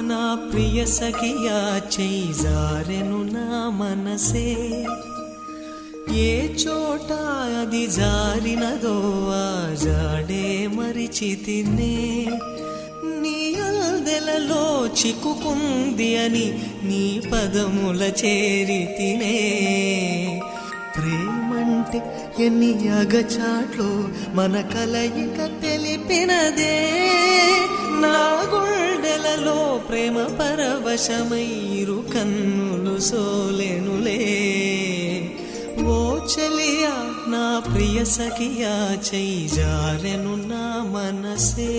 నా ప్రియ సఖియా చేజారెను నా మనసే ఏ చోట అది జారినదో ఆ జాడే మరిచితినే నీ అల్దెలలో చిక్కుకుంది అని నీ పదముల చేరితినే ప్రేమంటే ఎన్ని అగచాట్లో మన కలయిక తెలిపినదే నా గుండెలలో ప్రేమ పరవశమైరు కన్నులు సోలెనులే ఓ చలియా నా ప్రియ సఖియా చేజారెను నా మనసే